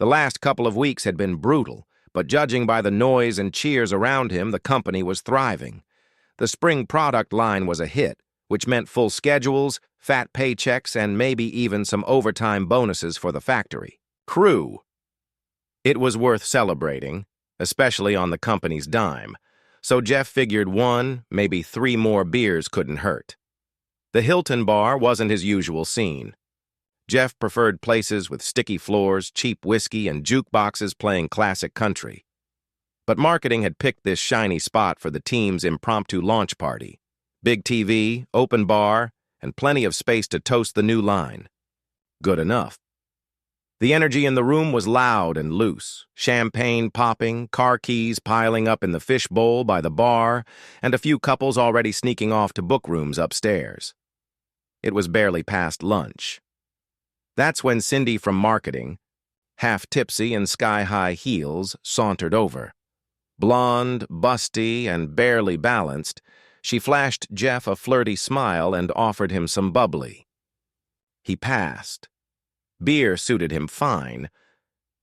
The last couple of weeks had been brutal, but judging by the noise and cheers around him, the company was thriving. The spring product line was a hit, which meant full schedules, fat paychecks, and maybe even some overtime bonuses for the factory crew. It was worth celebrating, especially on the company's dime, so Jeff figured one, maybe three more beers couldn't hurt. The Hilton bar wasn't his usual scene. Jeff preferred places with sticky floors, cheap whiskey, and jukeboxes playing classic country. But marketing had picked this shiny spot for the team's impromptu launch party. Big TV, open bar, and plenty of space to toast the new line. Good enough. The energy in the room was loud and loose, champagne popping, car keys piling up in the fishbowl by the bar, and a few couples already sneaking off to book rooms upstairs. It was barely past lunch. That's when Cindy from marketing, half tipsy in sky-high heels, sauntered over. Blonde, busty, and barely balanced, she flashed Jeff a flirty smile and offered him some bubbly. He passed. Beer suited him fine,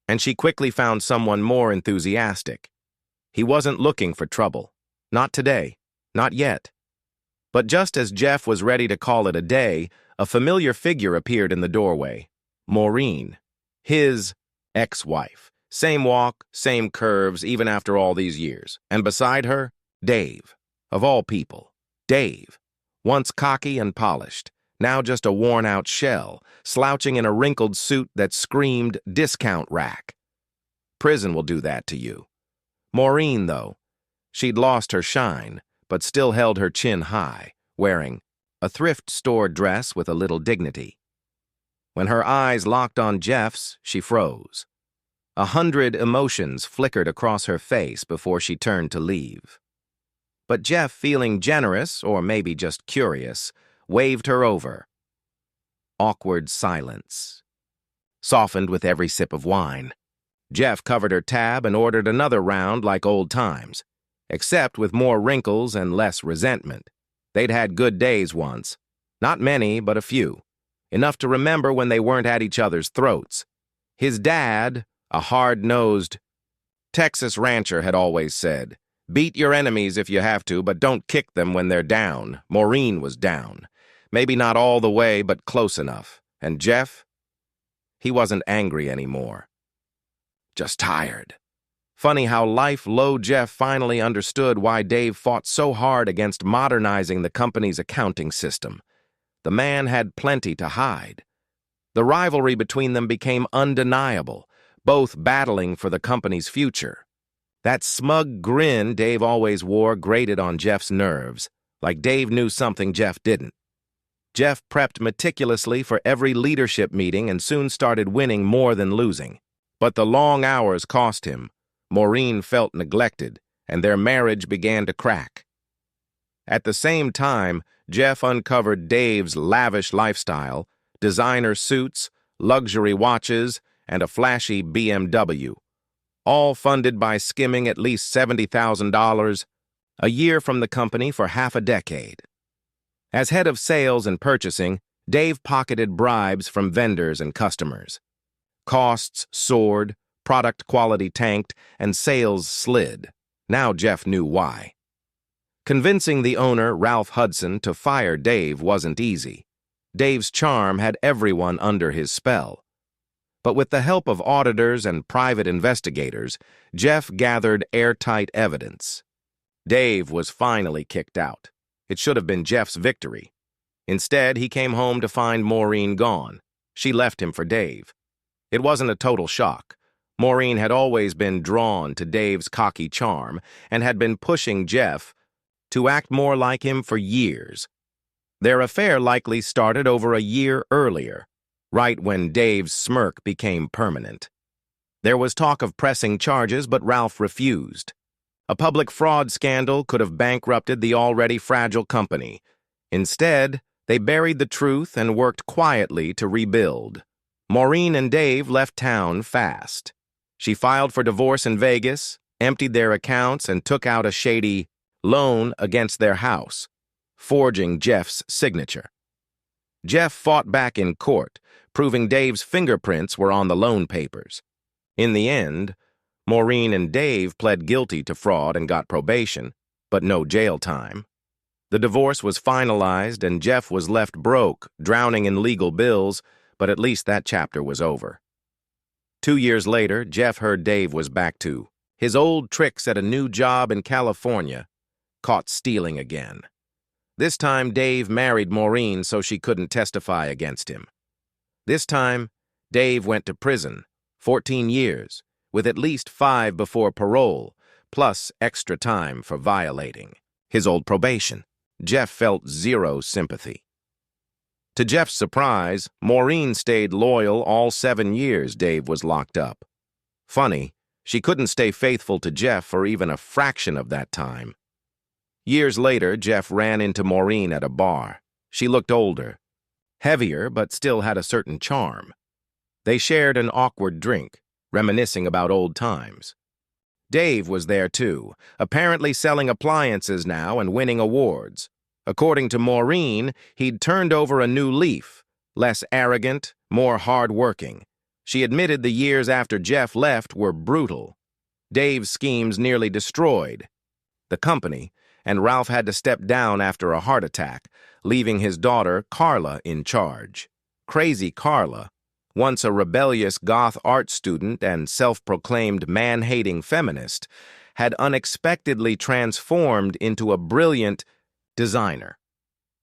and she quickly found someone more enthusiastic. He wasn't looking for trouble. Not today. Not yet. But just as Jeff was ready to call it a day, a familiar figure appeared in the doorway. Maureen, his ex-wife. Same walk, same curves, even after all these years. And beside her, Dave. Of all people. Dave. Once cocky and polished. Now just a worn-out shell, slouching in a wrinkled suit that screamed discount rack. Prison will do that to you. Maureen, though. She'd lost her shine, but still held her chin high, wearing a thrift store dress with a little dignity. When her eyes locked on Jeff's, she froze. 100 emotions flickered across her face before she turned to leave. But Jeff, feeling generous, or maybe just curious, waved her over. Awkward silence. Softened with every sip of wine. Jeff covered her tab and ordered another round like old times, except with more wrinkles and less resentment. They'd had good days once. Not many, but a few. Enough to remember when they weren't at each other's throats. His dad, a hard-nosed Texas rancher, had always said, "Beat your enemies if you have to, but don't kick them when they're down." Maureen was down. Maybe not all the way, but close enough. And Jeff? He wasn't angry anymore. Just tired. Funny how life-low Jeff finally understood why Dave fought so hard against modernizing the company's accounting system. The man had plenty to hide. The rivalry between them became undeniable, both battling for the company's future. That smug grin Dave always wore grated on Jeff's nerves, like Dave knew something Jeff didn't. Jeff prepped meticulously for every leadership meeting and soon started winning more than losing. But the long hours cost him. Maureen felt neglected, and their marriage began to crack. At the same time, Jeff uncovered Dave's lavish lifestyle, designer suits, luxury watches, and a flashy BMW, all funded by skimming at least $70,000 a year from the company for half a decade. As head of sales and purchasing, Dave pocketed bribes from vendors and customers. Costs soared, product quality tanked, and sales slid. Now Jeff knew why. Convincing the owner, Ralph Hudson, to fire Dave wasn't easy. Dave's charm had everyone under his spell. But with the help of auditors and private investigators, Jeff gathered airtight evidence. Dave was finally kicked out. It should have been Jeff's victory. Instead, he came home to find Maureen gone. She left him for Dave. It wasn't a total shock. Maureen had always been drawn to Dave's cocky charm and had been pushing Jeff to act more like him for years. Their affair likely started over a year earlier, right when Dave's smirk became permanent. There was talk of pressing charges, but Ralph refused. A public fraud scandal could have bankrupted the already fragile company. Instead, they buried the truth and worked quietly to rebuild. Maureen and Dave left town fast. She filed for divorce in Vegas, emptied their accounts, and took out a shady loan against their house, forging Jeff's signature. Jeff fought back in court, proving Dave's fingerprints were on the loan papers. In the end, Maureen and Dave pled guilty to fraud and got probation, but no jail time. The divorce was finalized and Jeff was left broke, drowning in legal bills, but at least that chapter was over. 2 years later, Jeff heard Dave was back to his old tricks at a new job in California, caught stealing again. This time, Dave married Maureen so she couldn't testify against him. This time, Dave went to prison, 14 years, with at least 5 before parole, plus extra time for violating his old probation. Jeff felt zero sympathy. To Jeff's surprise, Maureen stayed loyal all 7 years Dave was locked up. Funny, she couldn't stay faithful to Jeff for even a fraction of that time. Years later, Jeff ran into Maureen at a bar. She looked older, heavier, but still had a certain charm. They shared an awkward drink, reminiscing about old times. Dave was there too, apparently selling appliances now and winning awards. According to Maureen, he'd turned over a new leaf, less arrogant, more hard-working. She admitted the years after Jeff left were brutal. Dave's schemes nearly destroyed the company, and Ralph had to step down after a heart attack, leaving his daughter, Carla, in charge. Crazy Carla, once a rebellious goth art student and self-proclaimed man-hating feminist, had unexpectedly transformed into a brilliant designer.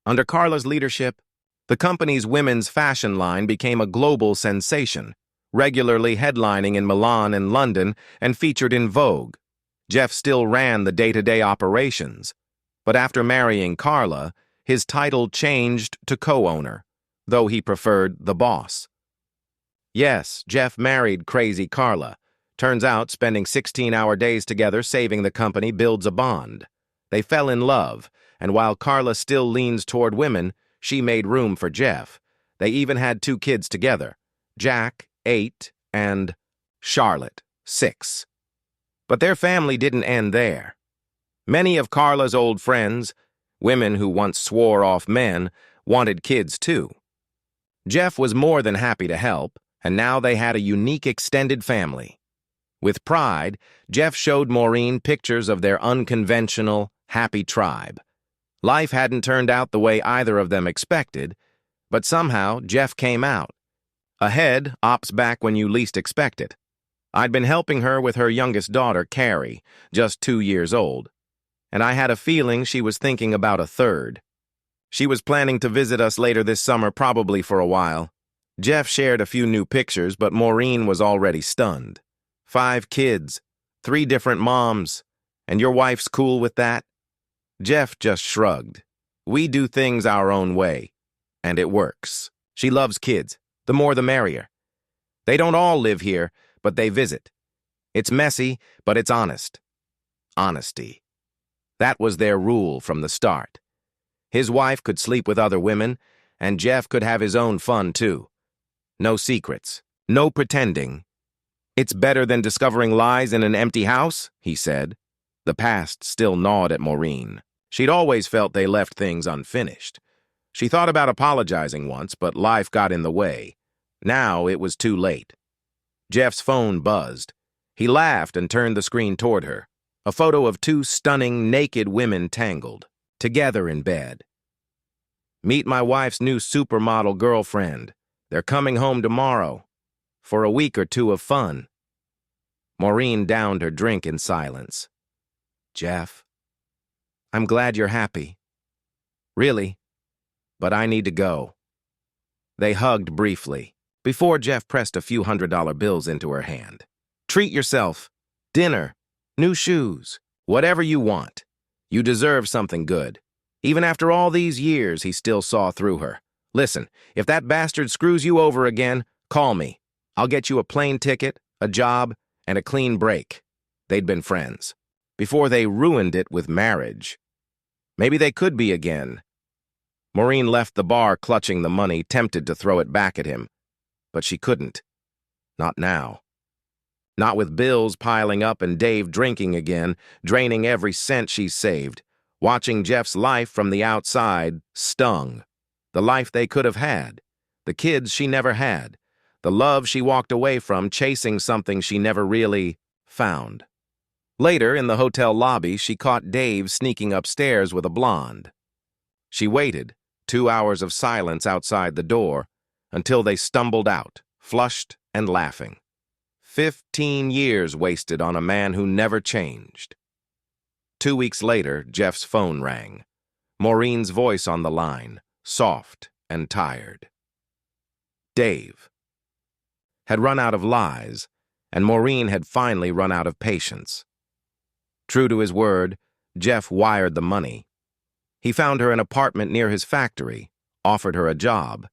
Under Carla's leadership, the company's women's fashion line became a global sensation, regularly headlining in Milan and London and featured in Vogue. Jeff still ran the day-to-day operations, but after marrying Carla, his title changed to co-owner, though he preferred the boss. Yes, Jeff married Crazy Carla. Turns out spending 16-hour days together saving the company builds a bond. They fell in love, and while Carla still leans toward women, she made room for Jeff. They even had 2 kids together, Jack, 8, and Charlotte, 6. But their family didn't end there. Many of Carla's old friends, women who once swore off men, wanted kids too. Jeff was more than happy to help, and now they had a unique extended family. With pride, Jeff showed Maureen pictures of their unconventional, happy tribe. Life hadn't turned out the way either of them expected, but somehow Jeff came out. Ahead opts back when you least expect it. I'd been helping her with her youngest daughter, Carrie, just 2 years old, and I had a feeling she was thinking about a third. She was planning to visit us later this summer, probably for a while. Jeff shared a few new pictures, but Maureen was already stunned. 5 kids, 3 different moms, and your wife's cool with that? Jeff just shrugged. We do things our own way, and it works. She loves kids. The more the merrier. They don't all live here, but they visit. It's messy, but it's honest. Honesty. That was their rule from the start. His wife could sleep with other women, and Jeff could have his own fun too. No secrets. No pretending. It's better than discovering lies in an empty house, he said. The past still gnawed at Maureen. She'd always felt they left things unfinished. She thought about apologizing once, but life got in the way. Now it was too late. Jeff's phone buzzed. He laughed and turned the screen toward her. A photo of 2 stunning, naked women tangled, together in bed. Meet my wife's new supermodel girlfriend. They're coming home tomorrow, for a week or 2 of fun. Maureen downed her drink in silence. Jeff, I'm glad you're happy. Really, but I need to go. They hugged briefly, before Jeff pressed a few $100 bills into her hand. Treat yourself. Dinner, new shoes, whatever you want. You deserve something good. Even after all these years, he still saw through her. Listen, if that bastard screws you over again, call me. I'll get you a plane ticket, a job, and a clean break. They'd been friends. Before they ruined it with marriage. Maybe they could be again. Maureen left the bar clutching the money, tempted to throw it back at him. But she couldn't. Not now. Not with bills piling up and Dave drinking again, draining every cent she saved. Watching Jeff's life from the outside stung. The life they could have had. The kids she never had. The love she walked away from chasing something she never really found. Later, in the hotel lobby, she caught Dave sneaking upstairs with a blonde. She waited, 2 hours of silence outside the door, until they stumbled out, flushed and laughing. 15 years wasted on a man who never changed. 2 weeks later, Jeff's phone rang. Maureen's voice on the line, soft and tired. Dave had run out of lies, and Maureen had finally run out of patience. True to his word, Jeff wired the money. He found her an apartment near his factory, offered her a job.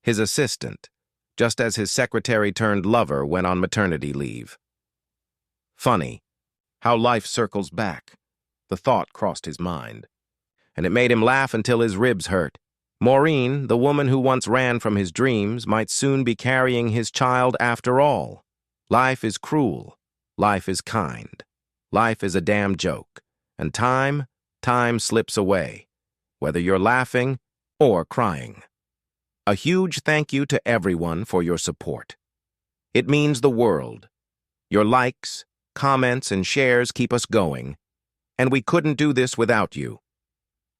His assistant, just as his secretary-turned-lover went on maternity leave. Funny, how life circles back. The thought crossed his mind, and it made him laugh until his ribs hurt. Maureen, the woman who once ran from his dreams, might soon be carrying his child after all. Life is cruel. Life is kind. Life is a damn joke. And time slips away, whether you're laughing or crying. A huge thank you to everyone for your support. It means the world. Your likes, comments, and shares keep us going, and we couldn't do this without you.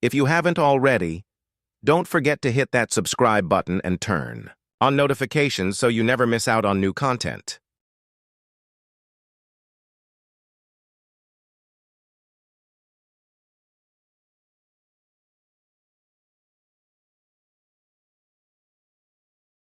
If you haven't already, don't forget to hit that subscribe button and turn on notifications so you never miss out on new content.